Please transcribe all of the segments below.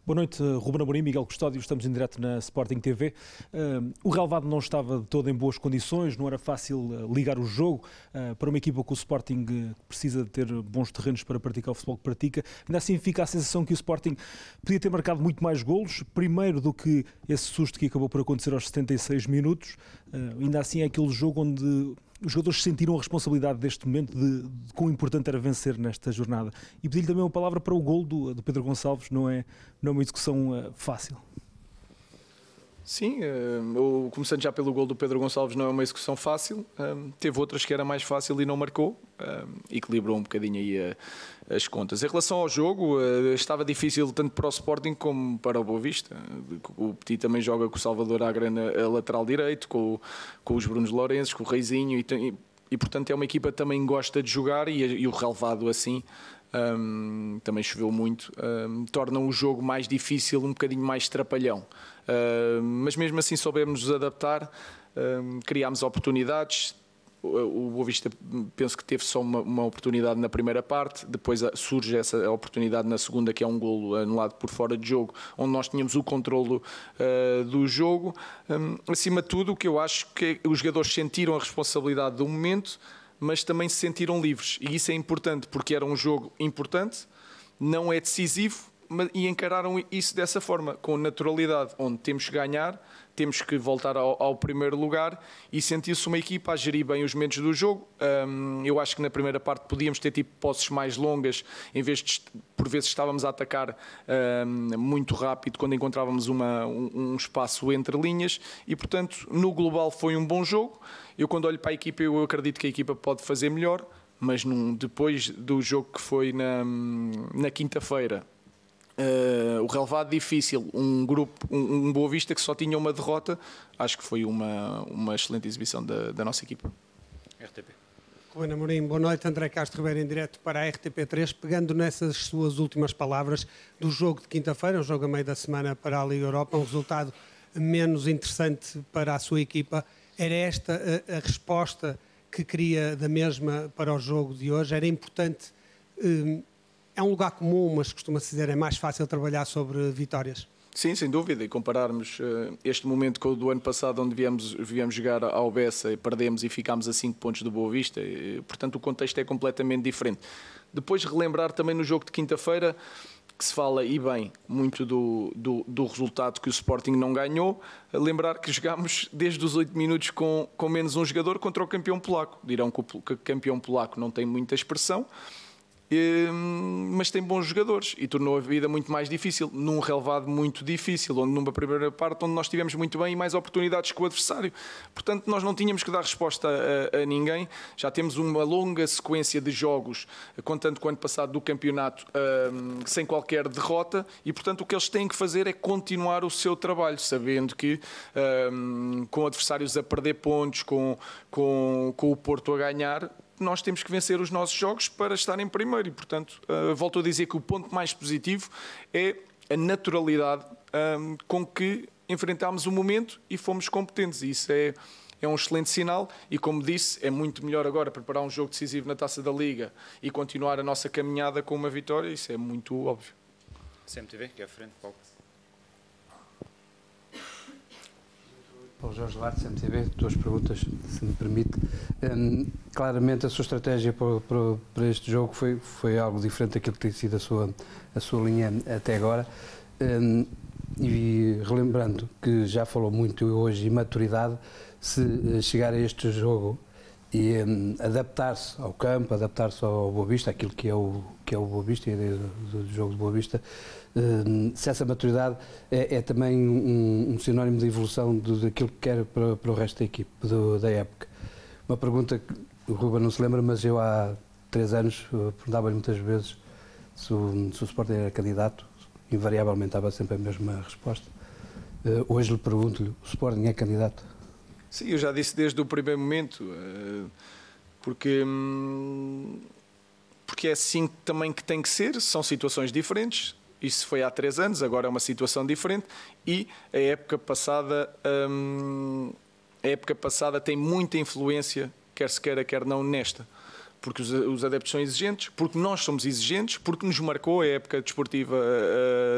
Boa noite, Ruben Amorim, Miguel Custódio, estamos em direto na Sporting TV. O relvado não estava de todo em boas condições, não era fácil ligar o jogo para uma equipa que o Sporting precisa de ter bons terrenos para praticar o futebol que pratica. Ainda assim fica a sensação que o Sporting podia ter marcado muito mais golos, primeiro do que esse susto que acabou por acontecer aos 76 minutos. Ainda assim é aquele jogo onde os jogadores sentiram a responsabilidade deste momento de quão importante era vencer nesta jornada. E pedi-lhe também uma palavra para o golo do Pedro Gonçalves, não é uma execução fácil. Sim, começando já pelo golo do Pedro Gonçalves, não é uma execução fácil. Teve outras que era mais fácil e não marcou. Equilibrou um bocadinho aí as contas. Em relação ao jogo, estava difícil tanto para o Sporting como para o Boa Vista. O Petit também joga com o Salvador Agra a lateral direito, com os Brunos Lourenço, com o Reizinho e portanto é uma equipa que também gosta de jogar e o relvado assim. Também choveu muito, torna o jogo mais difícil, um bocadinho mais trapalhão, mas mesmo assim soubemos nos adaptar, criámos oportunidades. O Boa Vista penso que teve só uma oportunidade na primeira parte, depois surge essa oportunidade na segunda, que é um golo anulado por fora de jogo, onde nós tínhamos o controlo do jogo. Acima de tudo, o que eu acho que os jogadores sentiram a responsabilidade do momento, mas também se sentiram livres, e isso é importante porque era um jogo importante, não é decisivo, e encararam isso dessa forma, com naturalidade, onde temos que ganhar, temos que voltar ao primeiro lugar, e sentiu-se uma equipa a gerir bem os momentos do jogo. Eu acho que na primeira parte podíamos ter tipo posses mais longas, em vez de, por vezes estávamos a atacar muito rápido quando encontrávamos um espaço entre linhas, e portanto no global foi um bom jogo. Eu quando olho para a equipa, eu acredito que a equipa pode fazer melhor, mas depois do jogo que foi na quinta-feira, o relevado difícil, um Boa Vista que só tinha uma derrota, acho que foi uma excelente exibição da nossa equipa. RTP. Ruben Amorim, boa noite. André Castro Ribeiro em direto para a RTP3, pegando nessas suas últimas palavras do jogo de quinta-feira, um jogo a meio da semana para a Liga Europa, um resultado menos interessante para a sua equipa. Era esta a resposta que queria da mesma para o jogo de hoje? Era importante... É um lugar comum, mas costuma-se dizer é mais fácil trabalhar sobre vitórias. Sim, sem dúvida, e compararmos este momento com o do ano passado, onde viemos jogar ao Bessa e perdemos e ficámos a 5 pontos do Boa Vista, portanto o contexto é completamente diferente. Depois relembrar também no jogo de quinta-feira, que se fala, e bem, muito do resultado que o Sporting não ganhou, lembrar que jogámos desde os 8 minutos com menos um jogador contra o campeão polaco. Dirão que o campeão polaco não tem muita expressão, mas tem bons jogadores e tornou a vida muito mais difícil, num relevado muito difícil, onde numa primeira parte onde nós estivemos muito bem e mais oportunidades que o adversário. Portanto, nós não tínhamos que dar resposta a ninguém. Já temos uma longa sequência de jogos, contando com o ano passado do campeonato, sem qualquer derrota, e portanto o que eles têm que fazer é continuar o seu trabalho, sabendo que com adversários a perder pontos, com o Porto a ganhar, nós temos que vencer os nossos jogos para estar em primeiro e, portanto, volto a dizer que o ponto mais positivo é a naturalidade com que enfrentámos o momento e fomos competentes. E isso é um excelente sinal e, como disse, é muito melhor agora preparar um jogo decisivo na Taça da Liga e continuar a nossa caminhada com uma vitória. Isso é muito óbvio. CMTV, que é a frente, Paulo. Paulo Jorge Duarte, CMTV, duas perguntas, se me permite. Claramente a sua estratégia para este jogo foi algo diferente daquilo que tem sido a sua linha até agora. E relembrando que já falou muito hoje em maturidade, se chegar a este jogo e adaptar-se ao campo, adaptar-se ao Boa Vista, aquilo que é o Boa Vista e a ideia do jogo de Boa Vista, se essa maturidade é também um sinónimo de evolução daquilo que quer para o resto da equipe, da época. Uma pergunta que o Ruben não se lembra, mas eu há 3 anos perguntava-lhe muitas vezes se o Sporting era candidato, invariavelmente dava sempre a mesma resposta. Hoje lhe pergunto-lhe, o Sporting é candidato? Sim, eu já disse desde o primeiro momento, porque é assim também que tem que ser, são situações diferentes. Isso foi há 3 anos, agora é uma situação diferente e a época passada tem muita influência, quer se queira, quer não, nesta. porque os adeptos são exigentes, porque nós somos exigentes, porque nos marcou a época desportiva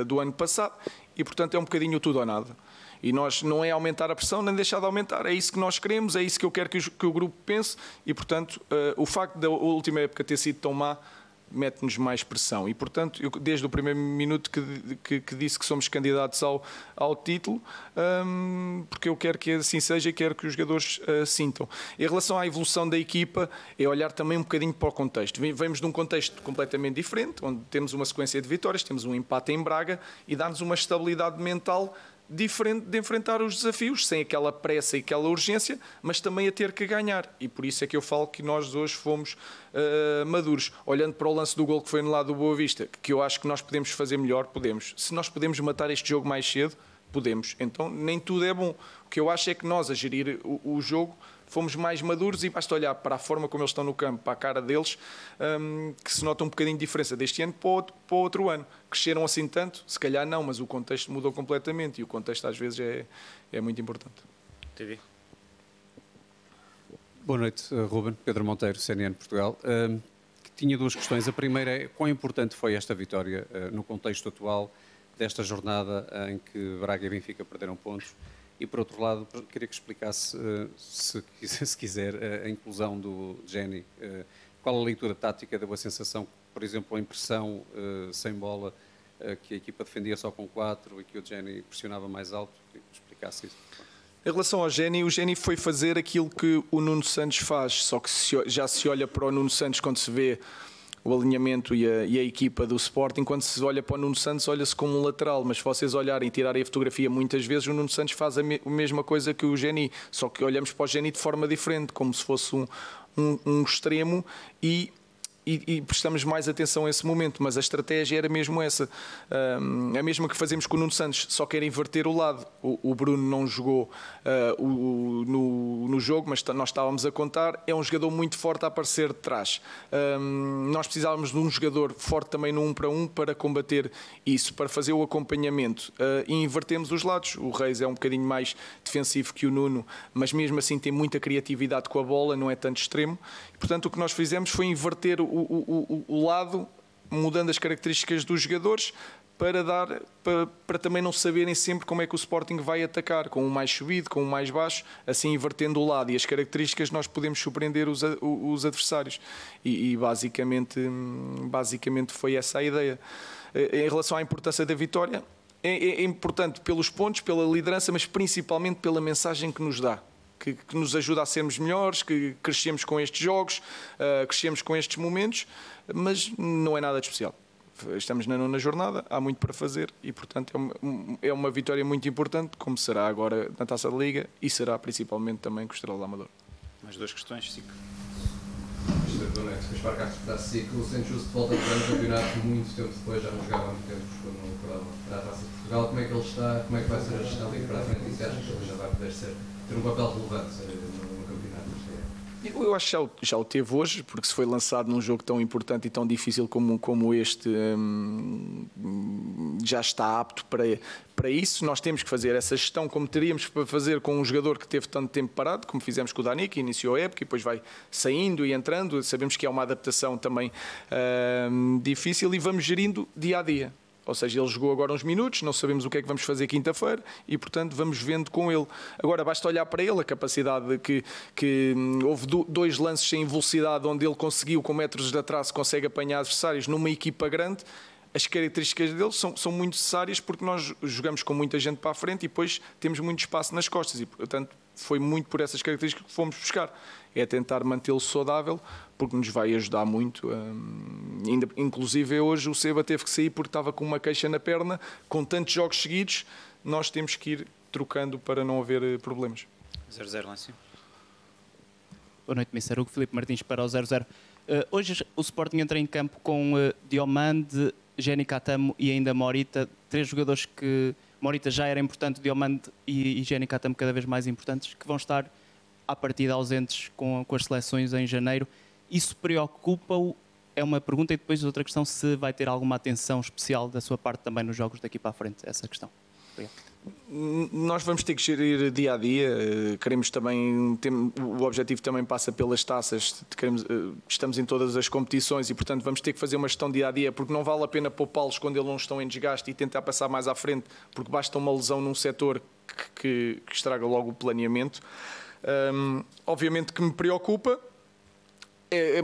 do ano passado e, portanto, é um bocadinho tudo ou nada. E nós não é aumentar a pressão nem deixar de aumentar, é isso que nós queremos, é isso que eu quero que o grupo pense e, portanto, o facto da última época ter sido tão má mete-nos mais pressão e, portanto, eu desde o primeiro minuto que disse que somos candidatos ao título, porque eu quero que assim seja e quero que os jogadores sintam. Em relação à evolução da equipa, é olhar também um bocadinho para o contexto. Vemos de um contexto completamente diferente, onde temos uma sequência de vitórias, temos um empate em Braga e dá-nos uma estabilidade mental diferente de enfrentar os desafios, sem aquela pressa e aquela urgência, mas também a ter que ganhar. E por isso é que eu falo que nós hoje fomos maduros. Olhando para o lance do gol que foi no lado do Boa Vista, que eu acho que nós podemos fazer melhor, podemos. Se nós podemos matar este jogo mais cedo, podemos. Então nem tudo é bom. O que eu acho é que nós, a gerir o jogo, fomos mais maduros e basta olhar para a forma como eles estão no campo, para a cara deles, que se nota um bocadinho de diferença deste ano para o outro ano. Cresceram assim tanto? Se calhar não, mas o contexto mudou completamente e o contexto às vezes é muito importante. TV. Boa noite, Ruben. Pedro Monteiro, CNN Portugal. Tinha duas questões. A primeira é quão importante foi esta vitória no contexto atual desta jornada em que Braga e Benfica perderam pontos? E, por outro lado, queria que explicasse, se quiser, a inclusão do Jenny. Qual a leitura tática deu a sensação, por exemplo, a impressão sem bola, que a equipa defendia só com 4 e que o Jenny pressionava mais alto? Queria que explicasse isso. Em relação ao Jenny, o Jenny foi fazer aquilo que o Nuno Santos faz, só que já se olha para o Nuno Santos quando se vê o alinhamento e a equipa do Sporting, quando se olha para o Nuno Santos, olha-se como um lateral, mas se vocês olharem e tirarem a fotografia muitas vezes, o Nuno Santos faz a mesma coisa que o Jenny, só que olhamos para o Jenny de forma diferente, como se fosse um extremo e prestamos mais atenção a esse momento, mas a estratégia era mesmo essa, a mesma que fazemos com o Nuno Santos, só que era inverter o lado. O Bruno não jogou no jogo, mas nós estávamos a contar, é um jogador muito forte a aparecer de trás. Nós precisávamos de um jogador forte também no 1 para 1 para combater isso, para fazer o acompanhamento, e invertemos os lados. O Reis é um bocadinho mais defensivo que o Nuno, mas mesmo assim tem muita criatividade com a bola, não é tanto extremo. Portanto, o que nós fizemos foi inverter o lado, mudando as características dos jogadores para também não saberem sempre como é que o Sporting vai atacar, com um mais subido, com um mais baixo, assim invertendo o lado e as características nós podemos surpreender os adversários e basicamente foi essa a ideia. Em relação à importância da vitória, é importante pelos pontos, pela liderança, mas principalmente pela mensagem que nos dá. Que nos ajuda a sermos melhores, que crescemos com estes jogos, crescemos com estes momentos, mas não é nada de especial. Estamos na 9ª jornada, há muito para fazer e, portanto, é uma vitória muito importante, como será agora na Taça da Liga e será principalmente também com o Estrela da Amadora. Mais duas questões, Cico. Boa noite, Gaspar Castro da SIC. O Santos Justo volta para o campeonato muito tempo depois, já não jogava há muito tempo para a Taça de Portugal. Como é que ele está? Como é que vai ser a gestão daqui para a frente? E se acha que ele já vai poder ter um papel relevante no campeonato? Eu acho que já o teve hoje, porque se foi lançado num jogo tão importante e tão difícil como este, já está apto para isso. Nós temos que fazer essa gestão como teríamos para fazer com um jogador que teve tanto tempo parado, como fizemos com o Dani, que iniciou a época e depois vai saindo e entrando. Sabemos que é uma adaptação também difícil e vamos gerindo dia a dia. Ou seja, ele jogou agora uns minutos, não sabemos o que é que vamos fazer quinta-feira e, portanto, vamos vendo com ele. Agora, basta olhar para ele, a capacidade que houve 2 lances sem velocidade, onde ele conseguiu, com metros de atraso, consegue apanhar adversários numa equipa grande. As características dele são muito necessárias porque nós jogamos com muita gente para a frente e depois temos muito espaço nas costas e, portanto, foi muito por essas características que fomos buscar. É tentar mantê-lo saudável porque nos vai ajudar muito. Inclusive, hoje o Seba teve que sair porque estava com uma queixa na perna. Com tantos jogos seguidos, nós temos que ir trocando para não haver problemas. 0-0, Lâncio. Boa noite, Mr. Hugo. Filipe Martins para o 0-0. Hoje o Sporting entra em campo com Diomande, Jenny Catamo e ainda Morita, 3 jogadores que Morita já era importante, Diomande e Jenny Catamo cada vez mais importantes, que vão estar à partida ausentes com as seleções em janeiro. Isso preocupa-o? É uma pergunta. E depois outra questão, se vai ter alguma atenção especial da sua parte também nos jogos daqui para a frente, essa questão. Nós vamos ter que gerir dia a dia. Queremos também, o objetivo também passa pelas taças. Estamos em todas as competições e, portanto, vamos ter que fazer uma gestão dia a dia, porque não vale a pena poupá-los quando eles não estão em desgaste e tentar passar mais à frente, porque basta uma lesão num setor que estraga logo o planeamento. Obviamente que me preocupa,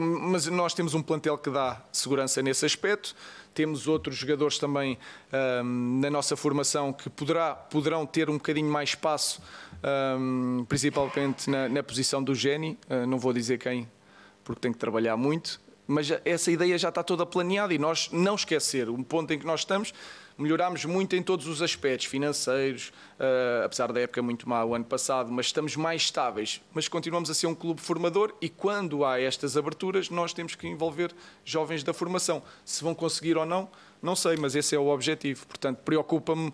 mas nós temos um plantel que dá segurança nesse aspecto. Temos outros jogadores também na nossa formação que poderão ter um bocadinho mais espaço, principalmente na posição do Géni. Não vou dizer quem, porque tem que trabalhar muito, mas essa ideia já está toda planeada e nós não esquecer o ponto em que nós estamos. Melhorámos muito em todos os aspectos financeiros, apesar da época muito má o ano passado, mas estamos mais estáveis. Mas continuamos a ser um clube formador e quando há estas aberturas nós temos que envolver jovens da formação. Se vão conseguir ou não, não sei, mas esse é o objetivo. Portanto, preocupa-me,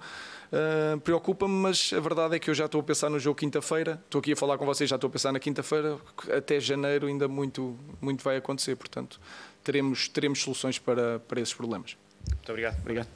mas a verdade é que eu já estou a pensar no jogo quinta-feira. Estou aqui a falar com vocês, já estou a pensar na quinta-feira. Até janeiro ainda muito vai acontecer. Portanto, teremos soluções para esses problemas. Muito obrigado.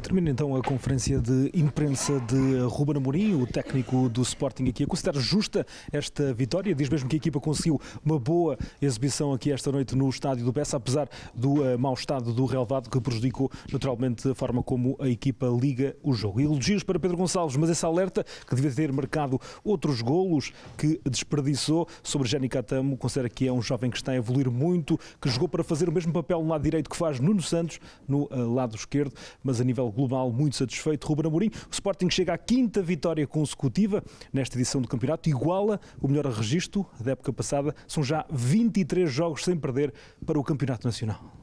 Termina então a conferência de imprensa de Ruben Amorim, o técnico do Sporting aqui a considerar justa esta vitória. Diz mesmo que a equipa conseguiu uma boa exibição aqui esta noite no estádio do Bessa, apesar do mau estado do relvado que prejudicou naturalmente a forma como a equipa liga o jogo. Elogios para Pedro Gonçalves, mas esse alerta que devia ter marcado outros golos que desperdiçou sobre Géni Catamo. Considera que é um jovem que está a evoluir muito, que jogou para fazer o mesmo papel no lado direito que faz Nuno Santos no lado esquerdo, mas a nível global muito satisfeito. Ruben Amorim, o Sporting chega à 5ª vitória consecutiva nesta edição do campeonato, iguala o melhor registro da época passada, são já 23 jogos sem perder para o campeonato nacional.